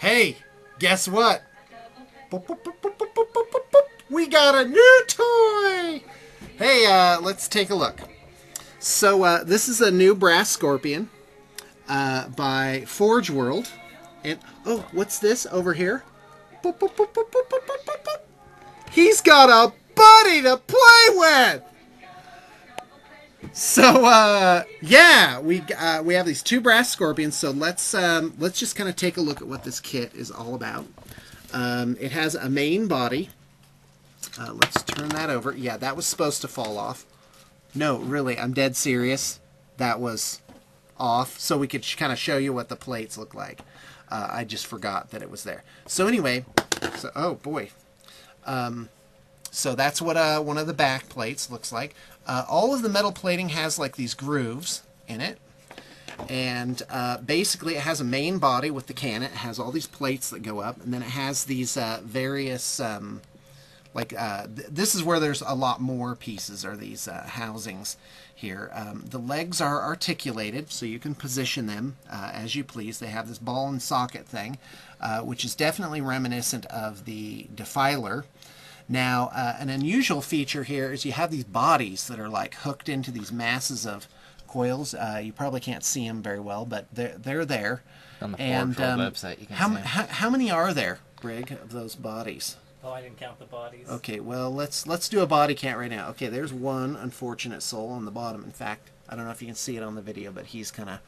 Hey, guess what? We got a new toy! Hey, let's take a look. So this is a new brass scorpion by Forge World. And, oh, what's this over here? He's got a buddy to play with! So, yeah, we have these two brass scorpions, so let's just kind of take a look at what this kit is all about. It has a main body. Let's turn that over. Yeah, that was supposed to fall off. No, really, I'm dead serious. That was off, so we could kind of show you what the plates look like. I just forgot that it was there. So anyway, oh boy. So that's what one of the back plates looks like. All of the metal plating has like these grooves in it. And basically it has a main body with the cannon. It has all these plates that go up. And then it has these various, this is where there's a lot more pieces, are these housings here. The legs are articulated, so you can position them as you please. They have this ball and socket thing, which is definitely reminiscent of the Defiler. Now, an unusual feature here is you have these bodies that are like hooked into these masses of coils. You probably can't see them very well, but they're there. On the Forge World website, you can see them. How many are there, Brig, of those bodies? Oh, I didn't count the bodies. Okay, well, let's do a body count right now. Okay, there's one unfortunate soul on the bottom. In fact, I don't know if you can see it on the video, but he's kind of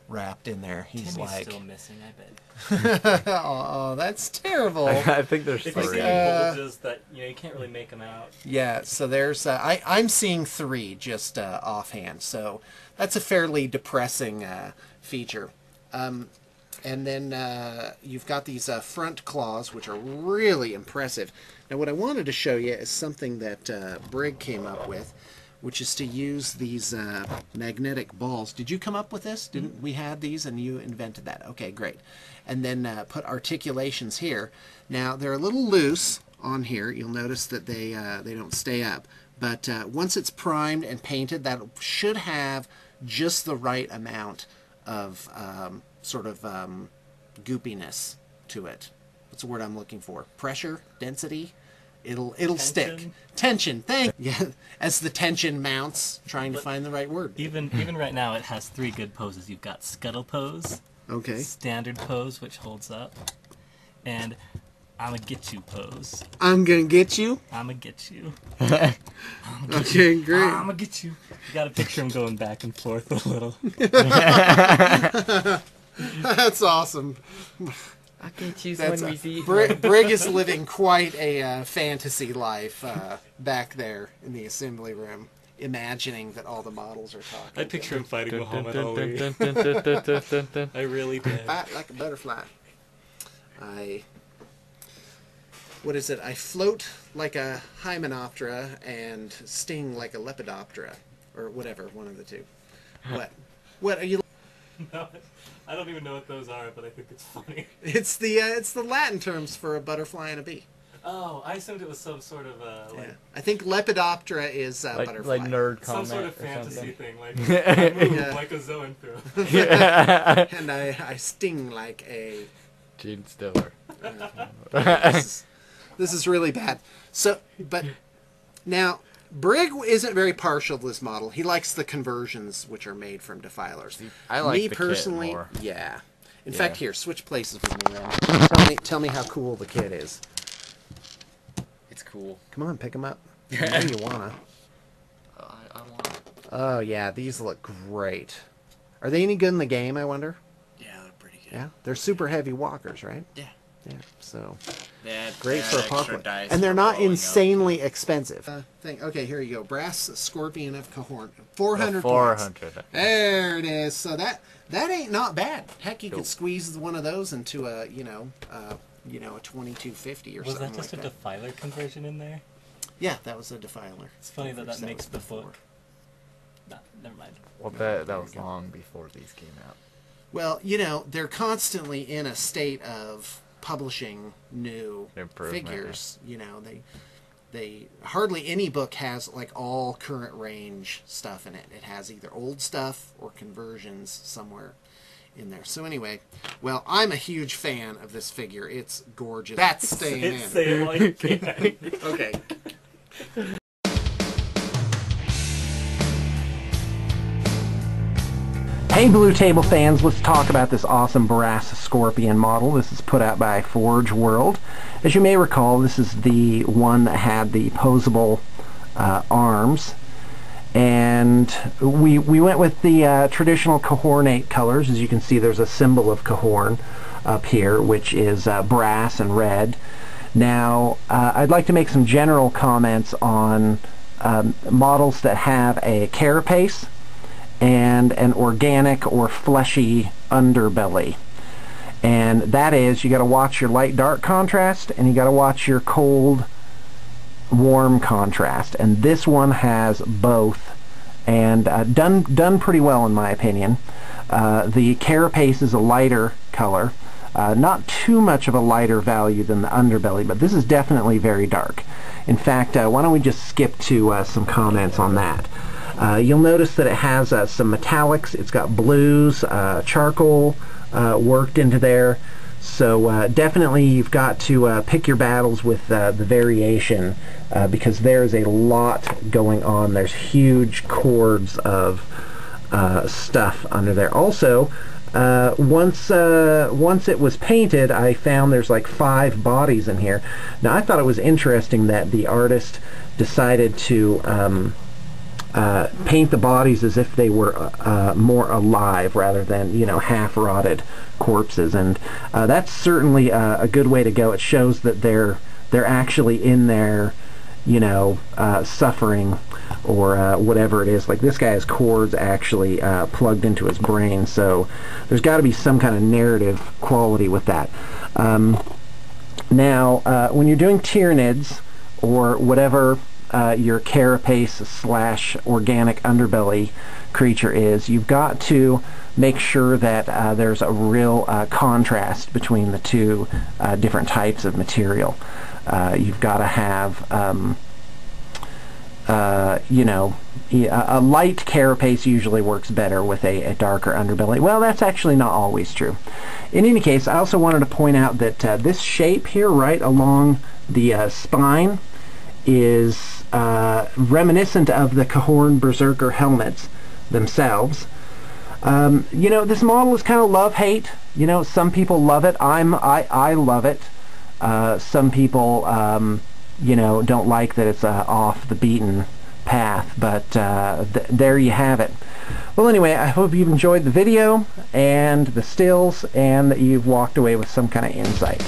wrapped in there. He's Timmy's like still missing, I bet. oh, that's terrible. I think there's If you see three. any bulges that you can't really make them out. Yeah, so there's I'm seeing three just offhand, so that's a fairly depressing feature. And then you've got these front claws, which are really impressive. Now, what I wanted to show you is something that Brig came up with, which is to use these magnetic balls. Did you come up with this? Didn't we had these and you invented that? Okay, great. And then put articulations here. Now, they're a little loose on here. You'll notice that they don't stay up. But once it's primed and painted, that should have just the right amount of sort of goopiness to it. What's the word I'm looking for? Pressure? Density? It'll stick. Tension. Thank you. Yeah, as the tension mounts, trying to find the right word. Even right now, it has three good poses. You've got scuttle pose, Okay. standard pose, which holds up, and I'ma get you pose. I'm gonna get you. I'ma get you. Okay, great. I'ma get you. You gotta picture him going back and forth a little. That's awesome. I can choose That's when we see. Brig is living quite a fantasy life back there in the assembly room, imagining that all the models are talking. I picture him fighting Muhammad Ali. I really did. Fight like a butterfly. What is it? I float like a hymenoptera and sting like a lepidoptera, or whatever, one of the two. What are you? No, I don't even know what those are, but I think it's funny. It's the Latin terms for a butterfly and a bee. Oh, I assumed it was some sort of like Yeah. I think lepidoptera is butterfly. Like nerd some comment sort of or fantasy something. thing, like I move Yeah. like a zoanthrope. And I sting like a. Gene Stiller. This is really bad. So, but now Brig isn't very partial to this model. He likes the conversions which are made from Defilers. I like me the personally, kit more. yeah. In Yeah. fact, here, switch places with me, Ren. Tell me how cool the kit is. It's cool. Come on, pick them up. I know you wanna. I want it. Oh yeah, these look great. Are they any good in the game? I wonder. Yeah, they're pretty good. Yeah, they're super heavy walkers, right? Yeah. Yeah. So. They Great for a extra parkway. dice And they're for not rolling up. insanely expensive. Okay, here you go. Brass Scorpion of Cahorn. 400 points. 400. There it is. So that ain't not bad. Heck, you could Nope. squeeze one of those into a, a 2250 or Was something that just like a that. Defiler conversion in there? Yeah, that was a Defiler. It's funny that That makes was the before. book. Nah, never mind. Well, that was long before these came out. Well, they're constantly in a state of publishing new Improvement. figures. They hardly any book has like all current range stuff in it. It has either old stuff or conversions somewhere in there. So anyway, well, I'm a huge fan of this figure. It's gorgeous. That's staying in. Say it while you can. Okay. Hey Blue Table fans, let's talk about this awesome brass scorpion model. This is put out by Forge World. As you may recall, this is the one that had the posable arms. And we went with the traditional Cahornate colors. As you can see, there's a symbol of Cahorn up here, which is brass and red. Now, I'd like to make some general comments on models that have a carapace and an organic or fleshy underbelly. And that is, you got to watch your light-dark contrast, and you got to watch your cold-warm contrast. And this one has both, and done pretty well in my opinion. The carapace is a lighter color, not too much of a lighter value than the underbelly, but this is definitely very dark. In fact, why don't we just skip to some comments on that. You'll notice that it has some metallics. It's got blues, charcoal worked into there. So definitely you've got to pick your battles with the variation because there's a lot going on. There's huge cords of stuff under there. Also, once it was painted, I found there's like 5 bodies in here. Now I thought it was interesting that the artist decided to paint the bodies as if they were more alive rather than, you know, half-rotted corpses, and that's certainly a good way to go. It shows that they're actually in there, you know, suffering or whatever it is. Like this guy has cords actually plugged into his brain, so there's got to be some kind of narrative quality with that. Now, when you're doing Tyranids or whatever your carapace slash organic underbelly creature is, you've got to make sure that there's a real contrast between the two different types of material. You've got to have you know, a light carapace usually works better with a darker underbelly. Well, that's actually not always true. In any case, I also wanted to point out that this shape here right along the spine is reminiscent of the Cahorn Berserker helmets themselves. You know, this model is kind of love-hate. You know, some people love it. I love it. Some people, you know, don't like that it's off the beaten path, but there you have it. Well, anyway, I hope you've enjoyed the video and the stills and that you've walked away with some kind of insight.